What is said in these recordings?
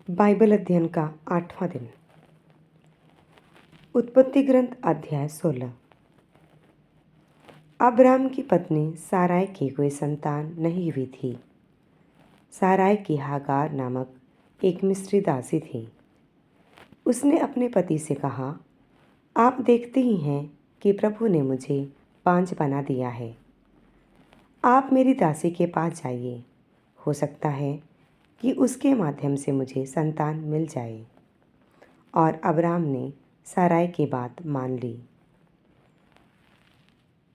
Bible अध्ययन का 8वां दिन। उत्पत्ति ग्रंथ अध्याय 16। अब्राम की पत्नी साराय की कोई संतान नहीं हुई थी। साराय की हागार नामक एक मिस्री दासी थी। उसने अपने पति से कहा, आप देखते ही हैं कि प्रभु ने मुझे बांझ बना दिया है। आप मेरी दासी के पास जाइए, हो सकता है कि उसके माध्यम से मुझे संतान मिल जाए। और अब्राम ने साराय की बात मान ली।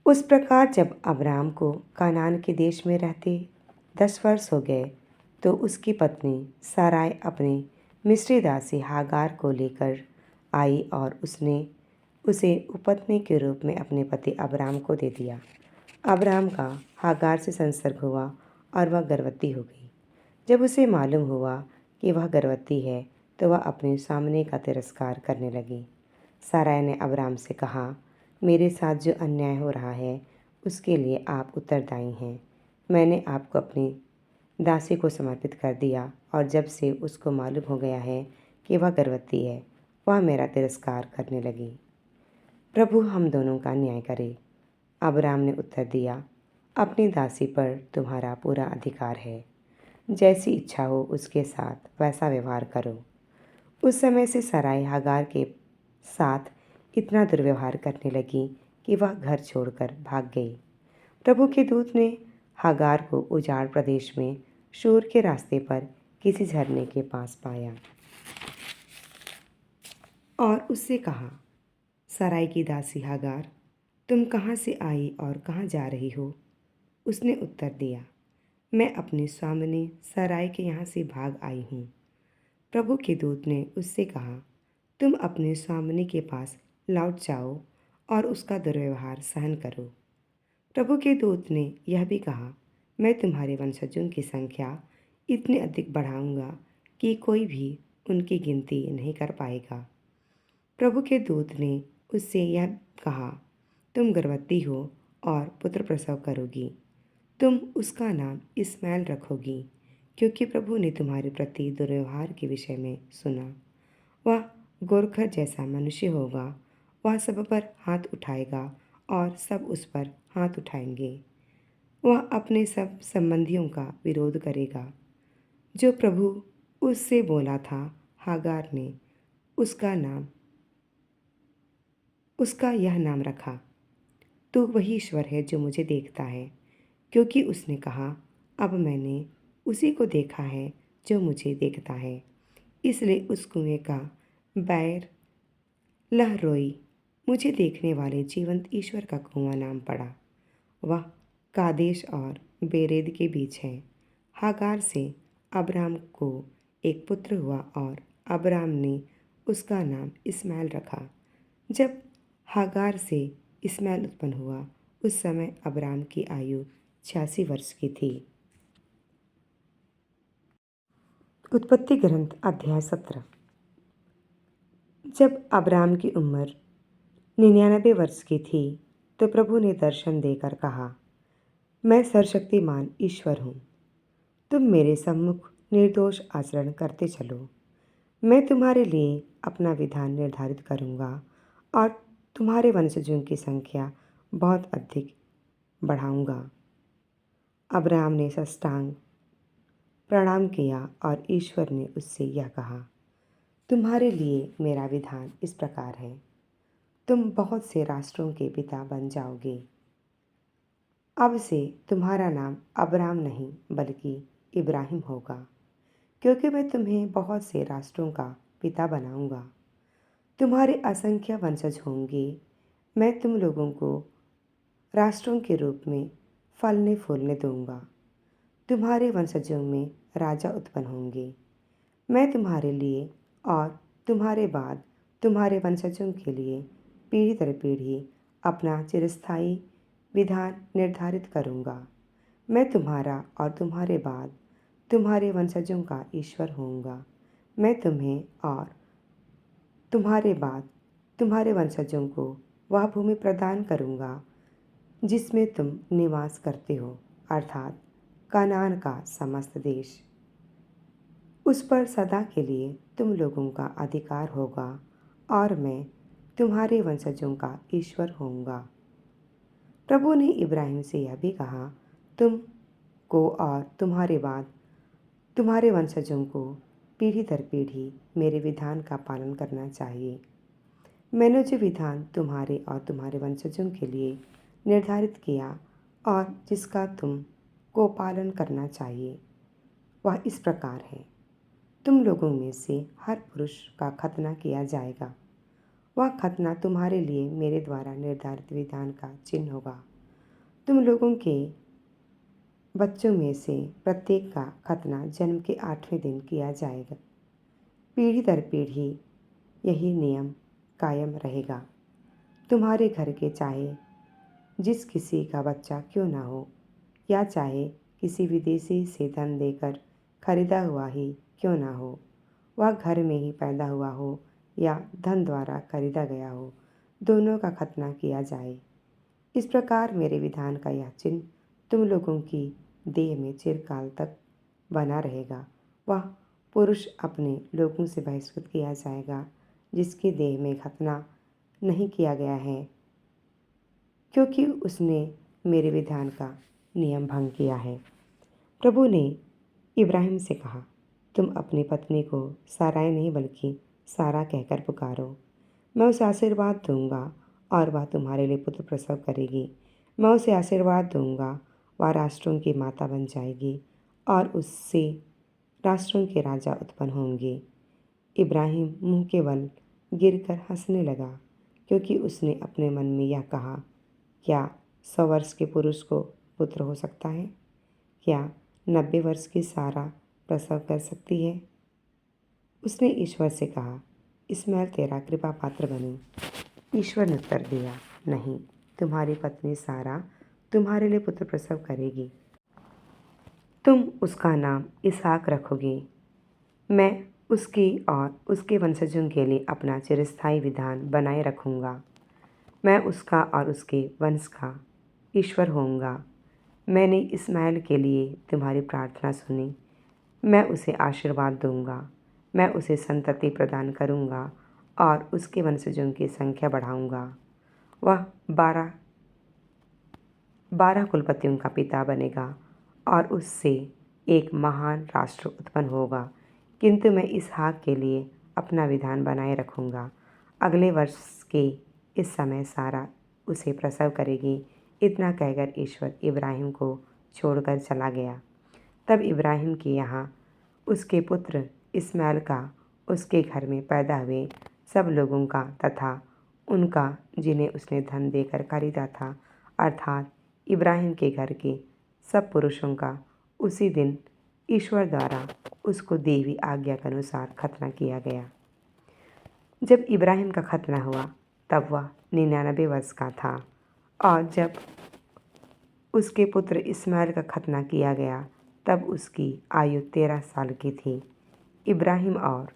उस प्रकार जब अब्राम को कनान के देश में रहते 10 वर्ष हो गए तो उसकी पत्नी साराय अपनी मिस्री दासी हागार को लेकर आई और उसने उसे उपपत्नी के रूप में अपने पति अब्राम को दे दिया। अब्राम का हागार से संसर्ग हुआ और वह गर्भवती हो गई। जब उसे मालूम हुआ कि वह गर्भवती है तो वह अपने सामने का तिरस्कार करने लगी। साराय ने अब्राम से कहा, मेरे साथ जो अन्याय हो रहा है उसके लिए आप उत्तरदायी हैं। मैंने आपको अपनी दासी को समर्पित कर दिया और जब से उसको मालूम हो गया है कि वह गर्भवती है वह मेरा तिरस्कार करने लगी। प्रभु हम दोनों का न्याय करे। अब्राम ने उत्तर दिया, अपनी दासी पर तुम्हारा पूरा अधिकार है। जैसी इच्छा हो उसके साथ वैसा व्यवहार करो। उस समय से साराय हागार के साथ इतना दुर्व्यवहार करने लगी कि वह घर छोड़कर भाग गई। प्रभु के दूत ने हागार को उजाड़ प्रदेश में शूर के रास्ते पर किसी झरने के पास पाया और उससे कहा, साराय की दासी हागार, तुम कहाँ से आई और कहाँ जा रही हो? उसने उत्तर दिया, मैं अपनी स्वामिनी साराय के यहाँ से भाग आई हूँ। प्रभु के दूत ने उससे कहा, तुम अपने स्वामिनी के पास लौट जाओ और उसका दुर्व्यवहार सहन करो। प्रभु के दूत ने यह भी कहा, मैं तुम्हारे वंशजों की संख्या इतनी अधिक बढ़ाऊंगा कि कोई भी उनकी गिनती नहीं कर पाएगा। प्रभु के दूत ने उससे यह कहा, तुम गर्भवती हो और पुत्र प्रसव करोगी। तुम उसका नाम इस्माएल रखोगी, क्योंकि प्रभु ने तुम्हारे प्रति दुर्व्यवहार के विषय में सुना। वह गोरखर जैसा मनुष्य होगा। वह सब पर हाथ उठाएगा और सब उस पर हाथ उठाएंगे। वह अपने सब संबंधियों का विरोध करेगा। जो प्रभु उससे बोला था, हागार ने उसका यह नाम रखा, तू वही ईश्वर है जो मुझे देखता है, क्योंकि उसने कहा, अब मैंने उसी को देखा है जो मुझे देखता है। इसलिए उस कुएं का बैर लहरोई, मुझे देखने वाले जीवंत ईश्वर का कुआं नाम पड़ा। वह कादेश और बेरेद के बीच है। हागार से अब्राम को एक पुत्र हुआ और अब्राम ने उसका नाम इस्माएल रखा। जब हागार से इस्माएल उत्पन्न हुआ उस समय अब्राम की आयु 86 वर्ष की थी। उत्पत्ति ग्रंथ अध्याय 17। जब अब्राम की उम्र 99 वर्ष की थी तो प्रभु ने दर्शन देकर कहा, मैं सर्वशक्तिमान ईश्वर हूँ। तुम मेरे सम्मुख निर्दोष आचरण करते चलो। मैं तुम्हारे लिए अपना विधान निर्धारित करूँगा और तुम्हारे वंशजों की संख्या बहुत अधिक बढ़ाऊँगा। अब्राम ने साष्टांग प्रणाम किया और ईश्वर ने उससे यह कहा, तुम्हारे लिए मेरा विधान इस प्रकार है, तुम बहुत से राष्ट्रों के पिता बन जाओगे। अब से तुम्हारा नाम अब्राम नहीं बल्कि इब्राहिम होगा, क्योंकि मैं तुम्हें बहुत से राष्ट्रों का पिता बनाऊंगा। तुम्हारे असंख्य वंशज होंगे। मैं तुम लोगों को राष्ट्रों के रूप में फलने फूलने दूंगा। तुम्हारे वंशजों में राजा उत्पन्न होंगे। मैं तुम्हारे लिए और तुम्हारे बाद तुम्हारे वंशजों के लिए पीढ़ी दर पीढ़ी अपना चिरस्थायी विधान निर्धारित करूँगा। मैं तुम्हारा और तुम्हारे बाद तुम्हारे वंशजों का ईश्वर होऊंगा। मैं तुम्हें और तुम्हारे बाद तुम्हारे वंशजों को वह भूमि प्रदान करूँगा जिसमें तुम निवास करते हो, अर्थात कनान का समस्त देश। उस पर सदा के लिए तुम लोगों का अधिकार होगा और मैं तुम्हारे वंशजों का ईश्वर होऊंगा। प्रभु ने इब्राहिम से यह भी कहा, तुम को और तुम्हारे बाद तुम्हारे वंशजों को पीढ़ी दर पीढ़ी मेरे विधान का पालन करना चाहिए। मैंने जो विधान तुम्हारे और तुम्हारे वंशजों के लिए निर्धारित किया और जिसका तुम को पालन करना चाहिए, वह इस प्रकार है। तुम लोगों में से हर पुरुष का खतना किया जाएगा। वह खतना तुम्हारे लिए मेरे द्वारा निर्धारित विधान का चिन्ह होगा। तुम लोगों के बच्चों में से प्रत्येक का खतना जन्म के 8वें दिन किया जाएगा। पीढ़ी दर पीढ़ी यही नियम कायम रहेगा। तुम्हारे घर के चाहे जिस किसी का बच्चा क्यों ना हो, या चाहे किसी विदेशी से धन देकर खरीदा हुआ ही क्यों ना हो, वह घर में ही पैदा हुआ हो या धन द्वारा खरीदा गया हो, दोनों का खतना किया जाए। इस प्रकार मेरे विधान का यह चिन्ह तुम लोगों की देह में चिरकाल तक बना रहेगा। वह पुरुष अपने लोगों से बहिष्कृत किया जाएगा जिसके देह में खतना नहीं किया गया है, क्योंकि उसने मेरे विधान का नियम भंग किया है। प्रभु ने इब्राहिम से कहा, तुम अपनी पत्नी को साराई नहीं बल्कि सारा कहकर पुकारो। मैं उसे आशीर्वाद दूंगा और वह तुम्हारे लिए पुत्र प्रसव करेगी। मैं उसे आशीर्वाद दूंगा, वह राष्ट्रों की माता बन जाएगी और उससे राष्ट्रों के राजा उत्पन्न होंगे। इब्राहिम मुंह के बल गिरकर हंसने लगा, क्योंकि उसने अपने मन में यह कहा, क्या 100 वर्ष के पुरुष को पुत्र हो सकता है? क्या 90 वर्ष की सारा प्रसव कर सकती है? उसने ईश्वर से कहा, इस्माइल तेरा कृपा पात्र बने। ईश्वर ने उत्तर दिया, नहीं, तुम्हारी पत्नी सारा तुम्हारे लिए पुत्र प्रसव करेगी। तुम उसका नाम इसहाक रखोगे। मैं उसकी और उसके वंशजों के लिए अपना चिरस्थायी विधान बनाए रखूँगा। मैं उसका और उसके वंश का ईश्वर होऊंगा। मैंने इस्माइल के लिए तुम्हारी प्रार्थना सुनी। मैं उसे आशीर्वाद दूंगा। मैं उसे संतति प्रदान करूंगा और उसके वंशजों की संख्या बढ़ाऊंगा। वह 12 कुलपतियों का पिता बनेगा और उससे एक महान राष्ट्र उत्पन्न होगा। किंतु मैं इसहाक के लिए अपना विधान बनाए रखूँगा। अगले वर्ष के इस समय सारा उसे प्रसव करेगी। इतना कहकर ईश्वर इब्राहिम को छोड़कर चला गया। तब इब्राहिम के यहाँ उसके पुत्र इस्माइल का उसके घर में पैदा हुए सब लोगों का तथा उनका जिन्हें उसने धन देकर खरीदा था, अर्थात इब्राहिम के घर के सब पुरुषों का उसी दिन ईश्वर द्वारा उसको देवी आज्ञा के अनुसार खतना किया गया। जब इब्राहिम का खतना हुआ तब वह 99 वर्ष का था, और जब उसके पुत्र इस्माइल का खतना किया गया तब उसकी आयु 13 साल की थी। इब्राहिम और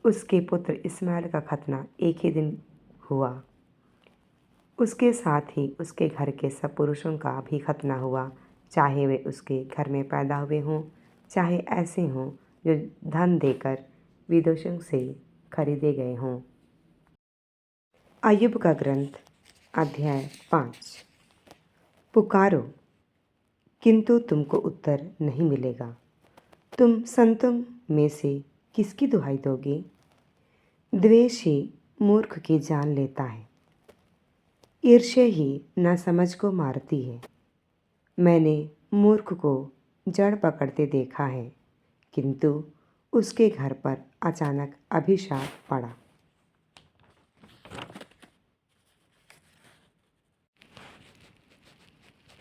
उसके पुत्र इस्माइल का खतना एक ही दिन हुआ। उसके साथ ही उसके घर के सब पुरुषों का भी खतना हुआ, चाहे वे उसके घर में पैदा हुए हों, चाहे ऐसे हों जो धन देकर विदेशों से खरीदे गए हों। अय्यूब का ग्रंथ अध्याय 5। पुकारो किंतु तुमको उत्तर नहीं मिलेगा। तुम संतों में से किसकी दुहाई दोगे? द्वेष ही मूर्ख की जान लेता है, ईर्ष्या ही न समझ को मारती है। मैंने मूर्ख को जड़ पकड़ते देखा है, किंतु उसके घर पर अचानक अभिशाप पड़ा।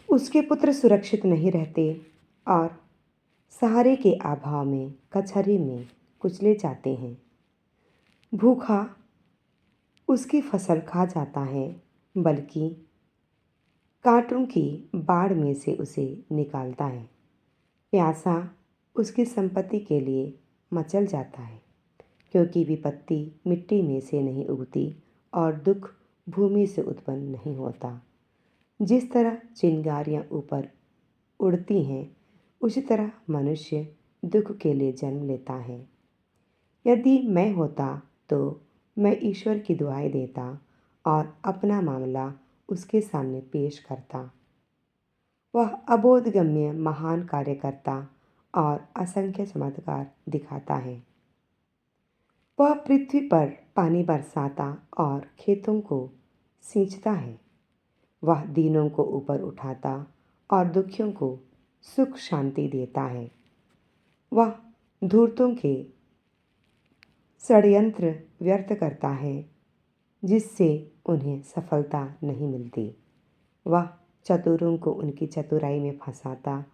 उसके पुत्र सुरक्षित नहीं रहते और सहारे के अभाव में कचहरी में कुचले जाते हैं। भूखा उसकी फसल खा जाता है, बल्कि कांटों की बाढ़ में से उसे निकालता है। प्यासा उसकी संपत्ति के लिए मचल जाता है, क्योंकि विपत्ति मिट्टी में से नहीं उगती और दुख भूमि से उत्पन्न नहीं होता। जिस तरह चिंगारियाँ ऊपर उड़ती हैं, उसी तरह मनुष्य दुख के लिए जन्म लेता है। यदि मैं होता तो मैं ईश्वर की दुआएं देता और अपना मामला उसके सामने पेश करता। वह अबोधगम्य महान कार्य करता और असंख्य चमत्कार दिखाता है। वह पृथ्वी पर पानी बरसाता और खेतों को सींचता है। वह दीनों को ऊपर उठाता और दुखियों को सुख शांति देता है। वह धूर्तों के षड्यंत्र व्यर्थ करता है जिससे उन्हें सफलता नहीं मिलती। वह चतुरों को उनकी चतुराई में फंसाता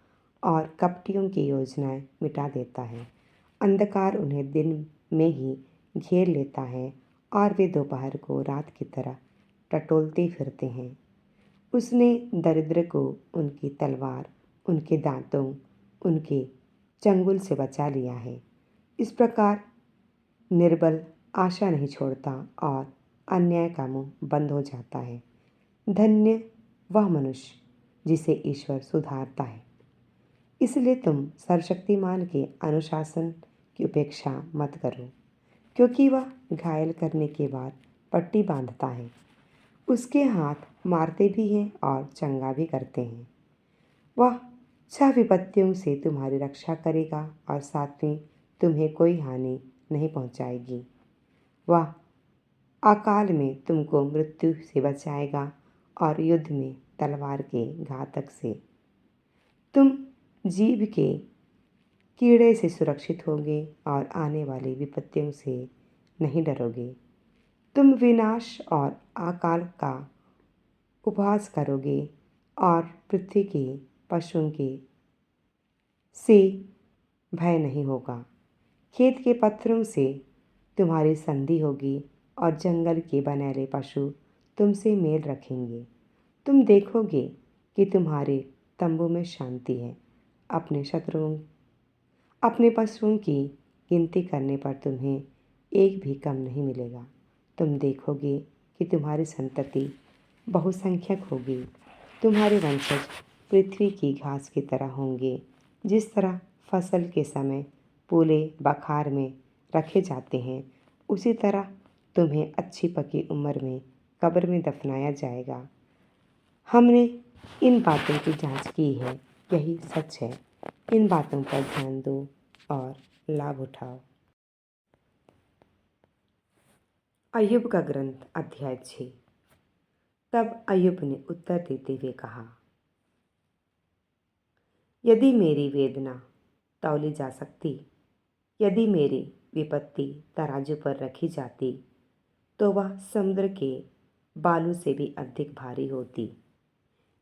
और कपटियों की योजनाएं मिटा देता है। अंधकार उन्हें दिन में ही घेर लेता है और वे दोपहर को रात की तरह टटोलते फिरते हैं। उसने दरिद्र को उनकी तलवार, उनके दांतों, उनके चंगुल से बचा लिया है। इस प्रकार निर्बल आशा नहीं छोड़ता और अन्याय का मुंह बंद हो जाता है। धन्य वह मनुष्य जिसे ईश्वर सुधारता है। इसलिए तुम सर्वशक्तिमान के अनुशासन की उपेक्षा मत करो, क्योंकि वह घायल करने के बाद पट्टी बांधता है। उसके हाथ मारते भी हैं और चंगा भी करते हैं। वह 6 विपत्तियों से तुम्हारी रक्षा करेगा और 7वीं तुम्हें कोई हानि नहीं पहुंचाएगी। वह अकाल में तुमको मृत्यु से बचाएगा और युद्ध में तलवार के घातक से। तुम जीभ के कीड़े से सुरक्षित होगे और आने वाली विपत्तियों से नहीं डरोगे। तुम विनाश और अकाल का उपहास करोगे और पृथ्वी के पशुओं के से भय नहीं होगा। खेत के पत्थरों से तुम्हारी संधि होगी और जंगल के बनेले पशु तुमसे मेल रखेंगे। तुम देखोगे कि तुम्हारे तंबू में शांति है। अपने पशुओं की गिनती करने पर तुम्हें एक भी कम नहीं मिलेगा। तुम देखोगे कि तुम्हारी संतति बहुसंख्यक होगी। तुम्हारे वंशज पृथ्वी की घास की तरह होंगे। जिस तरह फसल के समय पूले बखार में रखे जाते हैं, उसी तरह तुम्हें अच्छी पकी उम्र में कब्र में दफनाया जाएगा। हमने इन बातों की जांच की है, यही सच है। इन बातों पर ध्यान दो और लाभ उठाओ। अय्यूब का ग्रंथ अध्याय 6। तब अय्यूब ने उत्तर देते हुए कहा, यदि मेरी वेदना तौली जा सकती, यदि मेरी विपत्ति तराजू पर रखी जाती, तो वह समुद्र के बालू से भी अधिक भारी होती।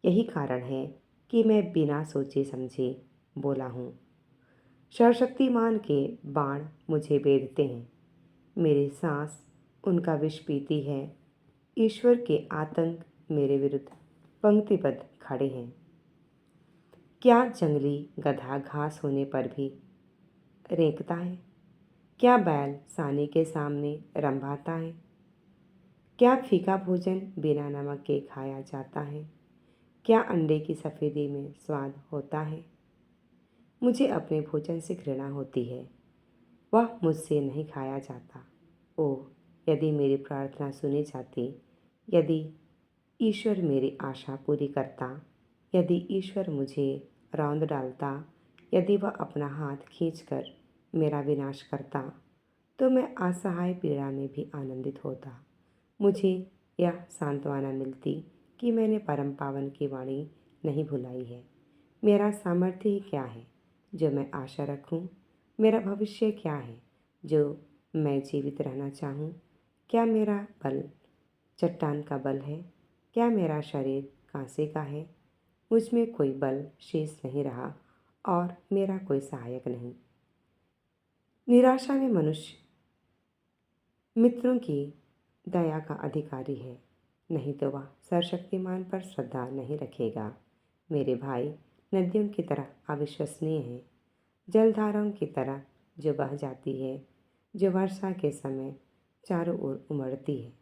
यही कारण है कि मैं बिना सोचे समझे बोला हूँ। सर्वशक्तिमान के बाण मुझे बेधते हैं, मेरी सांस उनका विष पीती है। ईश्वर के आतंक मेरे विरुद्ध पंक्तिबद्ध खड़े हैं। क्या जंगली गधा घास होने पर भी रेंकता है? क्या बैल सानी के सामने रंभाता है? क्या फीका भोजन बिना नमक के खाया जाता है? क्या अंडे की सफ़ेदी में स्वाद होता है? मुझे अपने भोजन से घृणा होती है, वह मुझसे नहीं खाया जाता। ओह, यदि मेरी प्रार्थना सुनी जाती, यदि ईश्वर मेरी आशा पूरी करता, यदि ईश्वर मुझे रौंद डालता, यदि वह अपना हाथ खींचकर मेरा विनाश करता, तो मैं असहाय पीड़ा में भी आनंदित होता। मुझे यह सांत्वना मिलती कि मैंने परम पावन की वाणी नहीं भुलाई है। मेरा सामर्थ्य ही क्या है जो मैं आशा रखूं? मेरा भविष्य क्या है जो मैं जीवित रहना चाहूँ? क्या मेरा बल चट्टान का बल है? क्या मेरा शरीर कांसे का है? मुझ में कोई बल शेष नहीं रहा और मेरा कोई सहायक नहीं। निराशा में मनुष्य मित्रों की दया का अधिकारी है, नहीं तो वह सर्वशक्तिमान पर श्रद्धा नहीं रखेगा। मेरे भाई नदियों की तरह अविश्वसनीय हैं, जलधाराओं की तरह जो बह जाती है, जो वर्षा के समय चारों ओर उमड़ती है,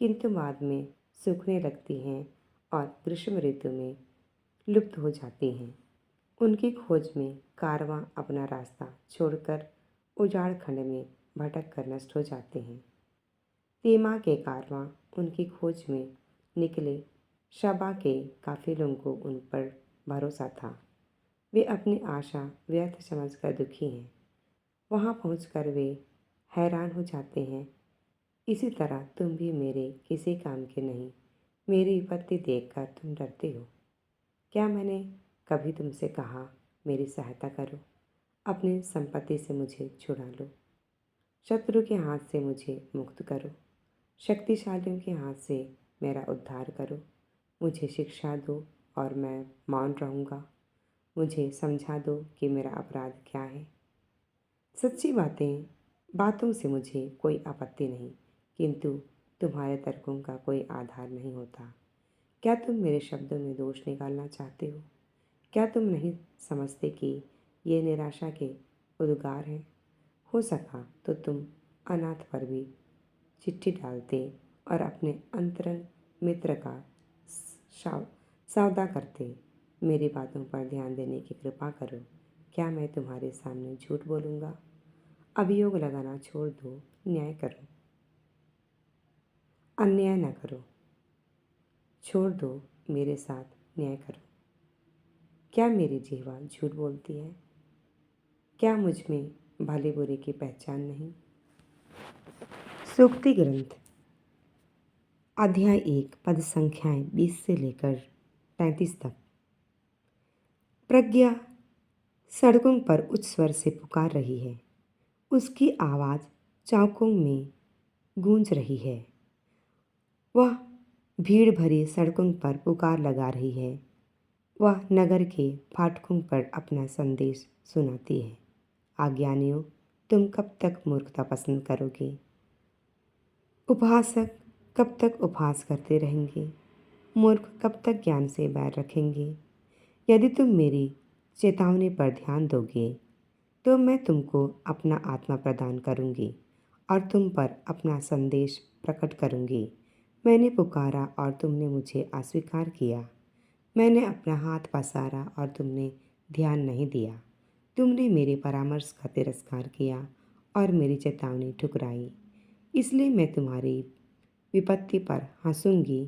किंतु बाद में सूखने लगती हैं और ग्रीष्म ऋतु में लुप्त हो जाती हैं। उनकी खोज में कारवां अपना रास्ता छोड़कर उजाड़ खंड में भटक कर नष्ट हो जाते हैं। तेमा के कारवां उनकी खोज में निकले शबा के काफिलों को उन पर भरोसा था। वे अपनी आशा व्यर्थ समझकर दुखी हैं। वहाँ पहुंचकर वे हैरान हो जाते हैं। इसी तरह तुम भी मेरे किसी काम के नहीं, मेरी विपत्ति देखकर तुम डरते हो। क्या मैंने कभी तुमसे कहा मेरी सहायता करो, अपनी संपत्ति से मुझे छुड़ा लो, शत्रु के हाथ से मुझे मुक्त करो, शक्तिशालियों के हाथ से मेरा उद्धार करो। मुझे शिक्षा दो और मैं मौन रहूँगा। मुझे समझा दो कि मेरा अपराध क्या है। सच्ची बातों से मुझे कोई आपत्ति नहीं, किंतु तुम्हारे तर्कों का कोई आधार नहीं होता। क्या तुम मेरे शब्दों में दोष निकालना चाहते हो? क्या तुम नहीं समझते कि ये निराशा के उद्गार हैं? हो सका तो तुम अनाथ पर भी चिट्ठी डालते और अपने अंतरंग मित्र का सौदा करते। मेरी बातों पर ध्यान देने की कृपा करो। क्या मैं तुम्हारे सामने झूठ बोलूँगा? अभियोग लगाना छोड़ दो, न्याय करो, अन्याय न करो। छोड़ दो, मेरे साथ न्याय करो। क्या मेरी जिह्वा झूठ बोलती है? क्या मुझ में भले बुरे की पहचान नहीं? सूक्ति ग्रंथ अध्याय 1 पद संख्याएं 20 से लेकर 35 तक। प्रज्ञा सड़कों पर उच्च स्वर से पुकार रही है। उसकी आवाज़ चौकों में गूंज रही है। वह भीड़ भरी सड़कों पर पुकार लगा रही है। वह नगर के फाटकों पर अपना संदेश सुनाती है। अज्ञानियों, तुम कब तक मूर्खता पसंद करोगे? उपहासक कब तक उपहास करते रहेंगे? मूर्ख कब तक ज्ञान से बैर रखेंगे? यदि तुम मेरी चेतावनी पर ध्यान दोगे तो मैं तुमको अपना आत्मा प्रदान करूंगी और तुम पर अपना संदेश प्रकट करूंगी। मैंने पुकारा और तुमने मुझे अस्वीकार किया। मैंने अपना हाथ पसारा और तुमने ध्यान नहीं दिया। तुमने मेरे परामर्श का तिरस्कार किया और मेरी चेतावनी ठुकराई। इसलिए मैं तुम्हारी विपत्ति पर हंसूंगी,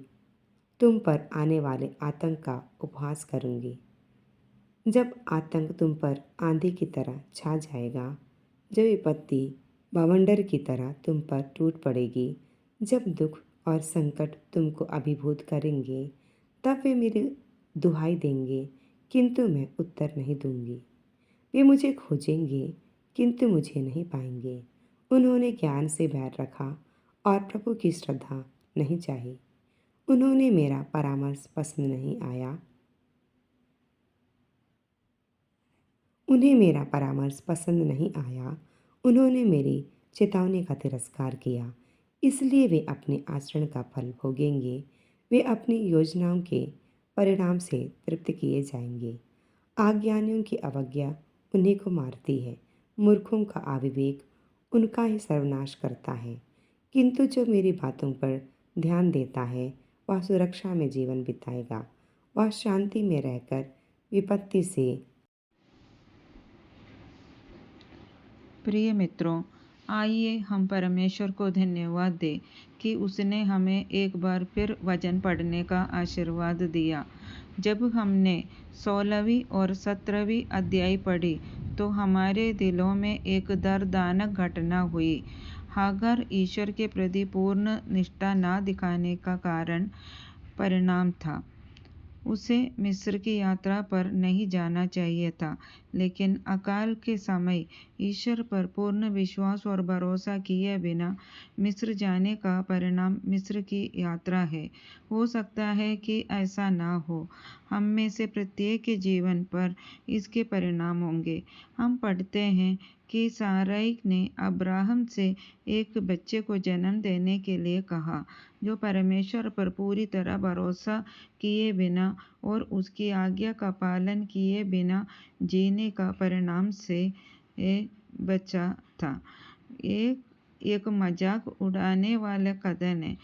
तुम पर आने वाले आतंक का उपहास करूंगी। जब आतंक तुम पर आंधी की तरह छा जाएगा, जब विपत्ति बवंडर की तरह तुम पर टूट पड़ेगी, जब दुख और संकट तुमको अभिभूत करेंगे, तब वे मेरी दुहाई देंगे, किंतु मैं उत्तर नहीं दूंगी। वे मुझे खोजेंगे, किंतु मुझे नहीं पाएंगे। उन्होंने ज्ञान से बैर रखा और प्रभु की श्रद्धा नहीं चाही। उन्होंने मेरा परामर्श पसंद नहीं आया। उन्हें मेरा परामर्श पसंद नहीं आया। उन्होंने मेरी चेतावनी का तिरस्कार किया। इसलिए वे अपने आचरण का फल भोगेंगे। वे अपनी योजनाओं के परिणाम से तृप्त किए जाएंगे। अज्ञानियों की अवज्ञा उन्हीं को मारती है। मूर्खों का अविवेक उनका ही सर्वनाश करता है। किंतु जो मेरी बातों पर ध्यान देता है वह सुरक्षा में जीवन बिताएगा। वह शांति में रहकर विपत्ति से। प्रिय मित्रों, आइए हम परमेश्वर को धन्यवाद दें कि उसने हमें एक बार फिर वचन पढ़ने का आशीर्वाद दिया। जब हमने 16वीं और 17वीं अध्याय पढ़ी तो हमारे दिलों में एक दर्दनाक घटना हुई। हागार ईश्वर के प्रति पूर्ण निष्ठा न दिखाने का परिणाम था। उसे मिस्र की यात्रा पर नहीं जाना चाहिए था, लेकिन अकाल के समय ईश्वर पर पूर्ण विश्वास और भरोसा किए बिना मिस्र जाने का परिणाम मिस्र की यात्रा है। हो सकता है कि ऐसा ना हो। हम में से प्रत्येक के जीवन पर इसके परिणाम होंगे। हम पढ़ते हैं कि साराई ने अब्राहम से एक बच्चे को जन्म देने के लिए कहा, जो परमेश्वर पर पूरी तरह भरोसा किए बिना और उसकी आज्ञा का पालन किए बिना जीने का परिणाम से बचा था। एक मजाक उड़ाने वाला कथन है।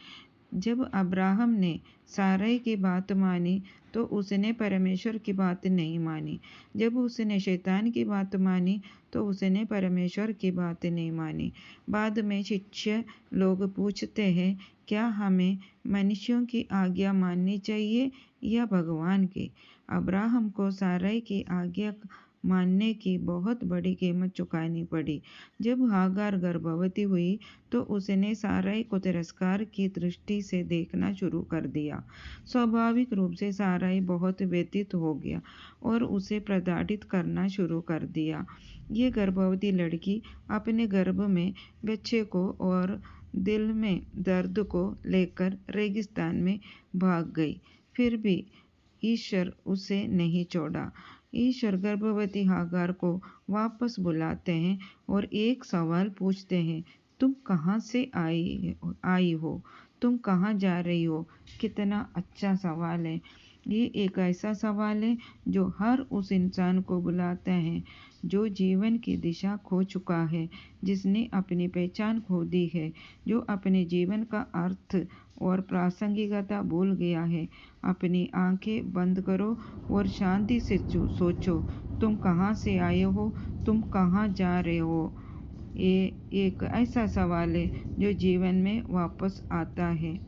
जब अब्राहम ने साराई की बात मानी तो उसने परमेश्वर की बात नहीं मानी। जब उसने शैतान की बात मानी तो उसने परमेश्वर की बात नहीं मानी। बाद में शिष्य लोग पूछते हैं, क्या हमें मनुष्यों की आज्ञा माननी चाहिए या भगवान की? अब्राहम को सारै की आज्ञा मानने की बहुत बड़ी कीमत चुकानी पड़ी। जब हागार गर्भवती हुई तो उसने सारै को तिरस्कार की दृष्टि से देखना शुरू कर दिया। स्वाभाविक रूप से सारै बहुत व्यथित हो गया और उसे प्रताड़ित करना शुरू कर दिया। ये गर्भवती लड़की अपने गर्भ में बच्चे को और दिल में दर्द को लेकर रेगिस्तान में भाग गई। फिर भी ईश्वर उसे नहीं छोड़ा। ईश्वर गर्भवती हागार को वापस बुलाते हैं और एक सवाल पूछते हैं, तुम कहाँ से आई हो? तुम कहाँ जा रही हो? कितना अच्छा सवाल है। ये एक ऐसा सवाल है जो हर उस इंसान को बुलाता है जो जीवन की दिशा खो चुका है, जिसने अपनी पहचान खो दी है, जो अपने जीवन का अर्थ और प्रासंगिकता भूल गया है। अपनी आंखें बंद करो और शांति से सोचो, तुम कहाँ से आए हो? तुम कहाँ जा रहे हो? ये एक ऐसा सवाल है जो जीवन में वापस आता है।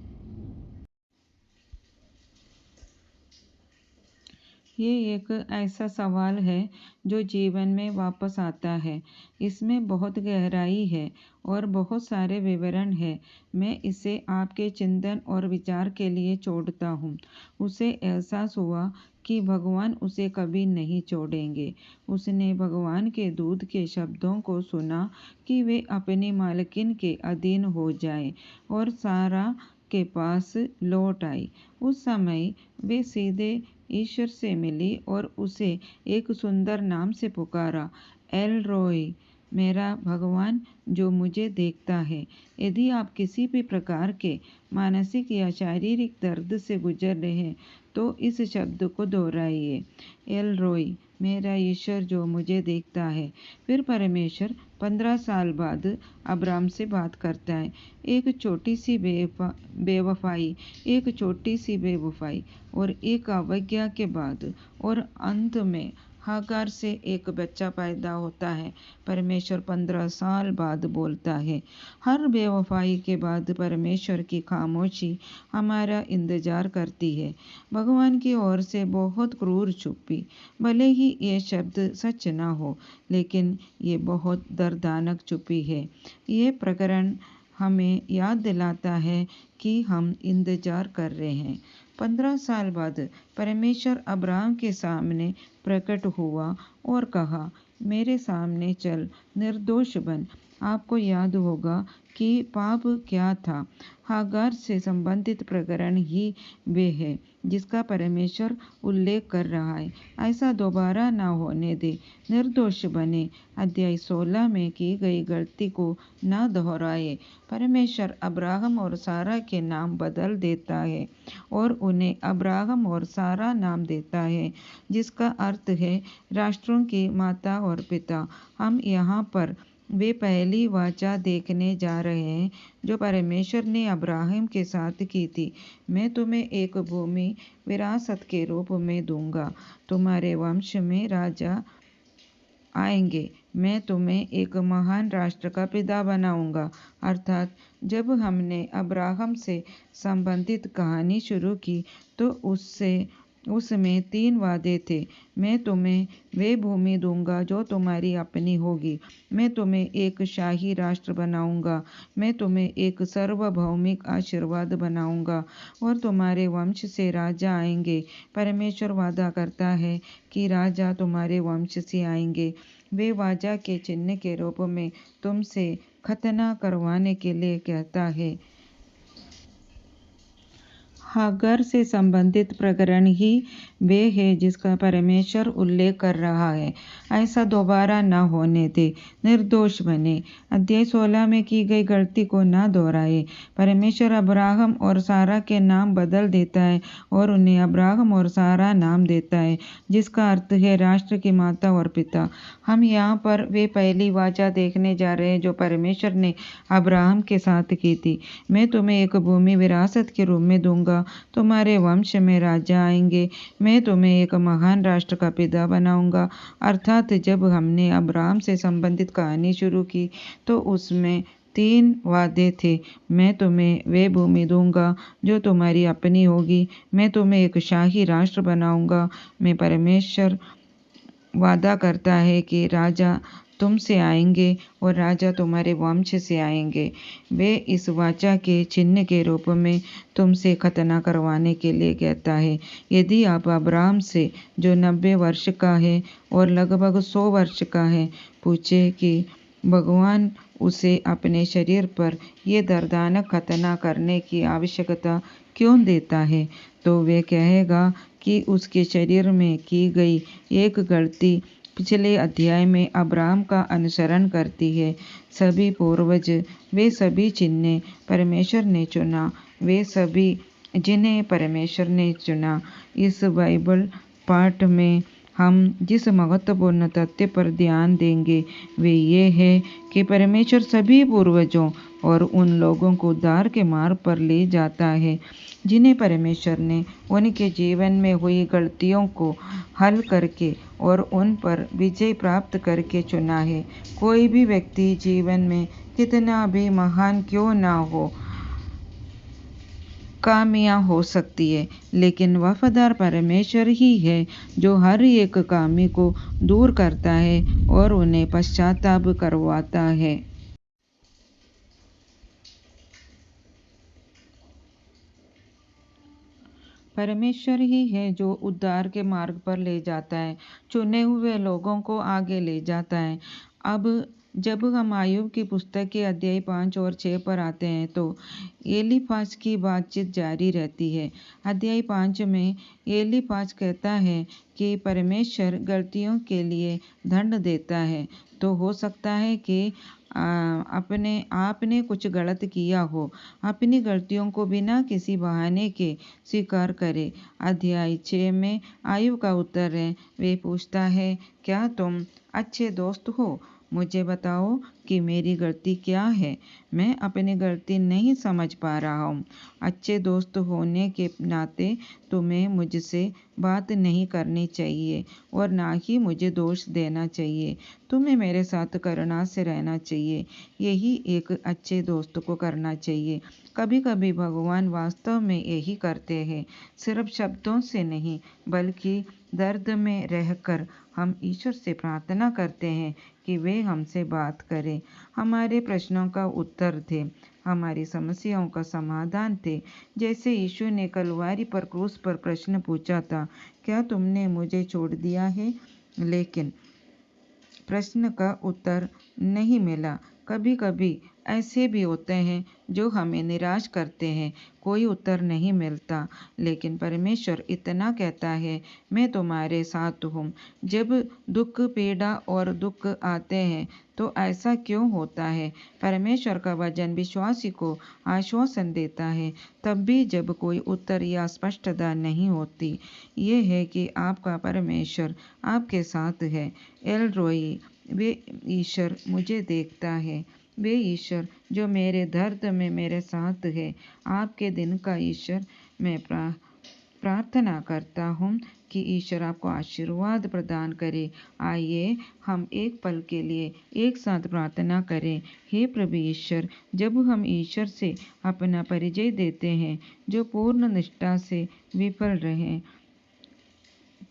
ये एक ऐसा सवाल है जो जीवन में वापस आता है। इसमें बहुत गहराई है और बहुत सारे विवरण हैं। मैं इसे आपके चिंतन और विचार के लिए छोड़ता हूँ। उसे एहसास हुआ कि भगवान उसे कभी नहीं छोड़ेंगे। उसने भगवान के दूत के शब्दों को सुना कि वे अपनी मालकिन के अधीन हो जाएं और सारा के पास लौट आई। उस समय वे सीधे ईश्वर से मिली और उसे एक सुंदर नाम से पुकारा, एल रोई, मेरा भगवान जो मुझे देखता है। यदि आप किसी भी प्रकार के मानसिक या शारीरिक दर्द से गुजर रहे हैं तो इस शब्द को दोहराइए, एल रोई, मेरा ईश्वर जो मुझे देखता है। फिर परमेश्वर 15 साल बाद अब्राम से बात करता है। एक छोटी सी बेवफाई और एक अवज्ञा के बाद और अंत में हागार से एक बच्चा पैदा होता है। परमेश्वर 15 साल बाद बोलता है। हर बेवफाई के बाद परमेश्वर की खामोशी हमारा इंतजार करती है। भगवान की ओर से बहुत क्रूर चुप्पी। भले ही ये शब्द सच ना हो, लेकिन ये बहुत दर्दनाक चुप्पी है। ये प्रकरण हमें याद दिलाता है कि हम इंतजार कर रहे हैं। 15 साल बाद परमेश्वर अब्राहम के सामने प्रकट हुआ और कहा, मेरे सामने चल, निर्दोष बन। आपको याद होगा कि पाप क्या था। हागार से संबंधित प्रकरण ही वे है जिसका परमेश्वर उल्लेख कर रहा है। ऐसा दोबारा ना होने दे। निर्दोष बने। अध्याय 16 में की गई गलती को ना दोहराए। परमेश्वर अब्राहम और सारा के नाम बदल देता है और उन्हें अब्राहम और सारा नाम देता है, जिसका अर्थ है राष्ट्रों की माता और पिता। हम यहाँ पर वे पहली वाचा देखने जा रहे हैं जो परमेश्वर ने अब्राहम के साथ की थी। मैं तुम्हें एक भूमि विरासत के रूप में दूंगा। तुम्हारे वंश में राजा आएंगे। मैं तुम्हें एक महान राष्ट्र का पिता बनाऊंगा। अर्थात जब हमने अब्राहम से संबंधित कहानी शुरू की तो उसमें 3 वादे थे। मैं तुम्हें वे भूमि दूंगा जो तुम्हारी अपनी होगी। मैं तुम्हें एक शाही राष्ट्र बनाऊंगा। मैं तुम्हें एक सार्वभौमिक आशीर्वाद बनाऊंगा और तुम्हारे वंश से राजा आएंगे। परमेश्वर वादा करता है कि राजा तुम्हारे वंश से आएंगे। वे वाचा के चिन्ह के रूप में तुमसे खतना करवाने के लिए कहता है। हागार से संबंधित प्रकरण ही वे है जिसका परमेश्वर उल्लेख कर रहा है। ऐसा दोबारा न होने दे। निर्दोष बने। अध्याय 16 में की गई गलती को न दोहराए। परमेश्वर अब्राहम और सारा के नाम बदल देता है और उन्हें अब्राहम और सारा नाम देता है, जिसका अर्थ है राष्ट्र की माता और पिता। हम यहाँ पर वे पहली वाचा देखने जा रहे हैं जो परमेश्वर ने अब्राहम के साथ की थी। मैं तुम्हें एक भूमि विरासत के रूप में दूंगा दूंगा, तुम्हारे वंश में राजा आएंगे, मैं तुम्हें एक महान राष्ट्र का पिता बनाऊंगा। अर्थात जब हमने अब्राहम से संबंधित कहानी शुरू की तो उसमें 3 वादे थे। मैं तुम्हें वे भूमि दूंगा जो तुम्हारी अपनी होगी, मैं तुम्हें एक शाही राष्ट्र बनाऊंगा, मैं परमेश्वर वादा करता है कि राजा तुमसे आएंगे और राजा तुम्हारे वंश से आएंगे। वे इस वाचा के चिन्ह के रूप में तुमसे खतना करवाने के लिए कहता है। यदि आप अब्राहम से, जो 90 वर्ष का है और लगभग 100 वर्ष का है, पूछे कि भगवान उसे अपने शरीर पर ये दर्दनाक खतना करने की आवश्यकता क्यों देता है, तो वे कहेगा कि उसके शरीर में की गई एक गलती पिछले अध्याय में अब्राहम का अनुसरण करती है। सभी पूर्वज, वे सभी जिन्हें परमेश्वर ने चुना, वे सभी जिन्हें परमेश्वर ने चुना। इस बाइबल पाठ में हम जिस महत्वपूर्ण तथ्य पर ध्यान देंगे वे ये है कि परमेश्वर सभी पूर्वजों और उन लोगों को उद्धार के मार्ग पर ले जाता है जिन्हें परमेश्वर ने उनके जीवन में हुई गलतियों को हल करके और उन पर विजय प्राप्त करके चुना है। कोई भी व्यक्ति जीवन में कितना भी महान क्यों ना हो, कामियाँ हो सकती है, लेकिन वफादार परमेश्वर ही है जो हर एक कामी को दूर करता है और उन्हें पश्चाताप करवाता है। परमेश्वर ही है जो उद्धार के मार्ग पर ले जाता है, चुने हुए लोगों को आगे ले जाता है। अब जब हम आयुब की पुस्तक के अध्याय 5 और 6 पर आते हैं तो एलीफाज की बातचीत जारी रहती है। अध्याय 5 में एलीफाज कहता है कि परमेश्वर गलतियों के लिए दंड देता है, तो हो सकता है कि आपने कुछ गलत किया हो, अपनी गलतियों को बिना किसी बहाने के स्वीकार करे। अध्याय 6 में आयुब का उत्तर है, वे पूछता है, क्या तुम अच्छे दोस्त हो? मुझे बताओ कि मेरी गलती क्या है, मैं अपनी गलती नहीं समझ पा रहा हूँ। अच्छे दोस्त होने के नाते तुम्हें मुझसे बात नहीं करनी चाहिए और ना ही मुझे दोष देना चाहिए। तुम्हें मेरे साथ करुणा से रहना चाहिए, यही एक अच्छे दोस्त को करना चाहिए। कभी कभी भगवान वास्तव में यही करते हैं, सिर्फ शब्दों से नहीं बल्कि दर्द में रहकर हम ईश्वर से प्रार्थना करते हैं कि वे हमसे बात करें, हमारे प्रश्नों का उत्तर थे, हमारी समस्याओं का समाधान थे। जैसे यीशु ने कलवारी पर क्रूस पर प्रश्न पूछा था, क्या तुमने मुझे छोड़ दिया है? लेकिन प्रश्न का उत्तर नहीं मिला। कभी कभी ऐसे भी होते हैं जो हमें निराश करते हैं, कोई उत्तर नहीं मिलता, लेकिन परमेश्वर इतना कहता है, मैं तुम्हारे साथ हूँ। जब दुख, पीड़ा और दुख आते हैं तो ऐसा क्यों होता है? परमेश्वर का वचन विश्वासी को आश्वासन देता है, तब भी जब कोई उत्तर या स्पष्टता नहीं होती। ये है कि आपका परमेश्वर आपके साथ है। एल रोई, वे ईश्वर मुझे देखता है, वे ईश्वर जो मेरे दर्द में मेरे साथ है। आपके दिन का ईश्वर, मैं प्रार्थना करता हूँ कि ईश्वर आपको आशीर्वाद प्रदान करे। आइए हम एक पल के लिए एक साथ प्रार्थना करें। हे प्रभु ईश्वर, जब हम ईश्वर से अपना परिचय देते हैं जो पूर्ण निष्ठा से विफल रहे,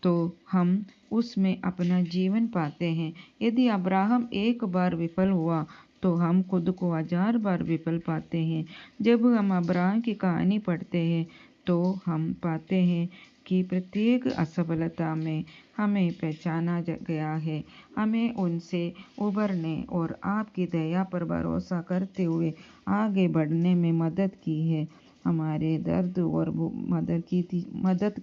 तो हम उसमें अपना जीवन पाते हैं। यदि अब्राहम एक बार विफल हुआ तो हम खुद को 1000 बार विफल पाते हैं। जब हम अब्राहम की कहानी पढ़ते हैं तो हम पाते हैं कि प्रत्येक असफलता में हमें पहचाना गया है, हमें उनसे उबरने और आपकी दया पर भरोसा करते हुए आगे बढ़ने में मदद की है। हमारे दर्द और मदद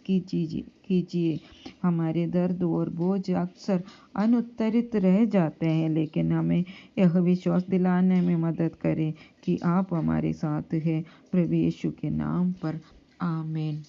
कीजिए। हमारे दर्द और बोझ अक्सर अनुत्तरित रह जाते हैं, लेकिन हमें यह विश्वास दिलाने में मदद करें कि आप हमारे साथ हैं। प्रभु यीशु के नाम पर आमीन।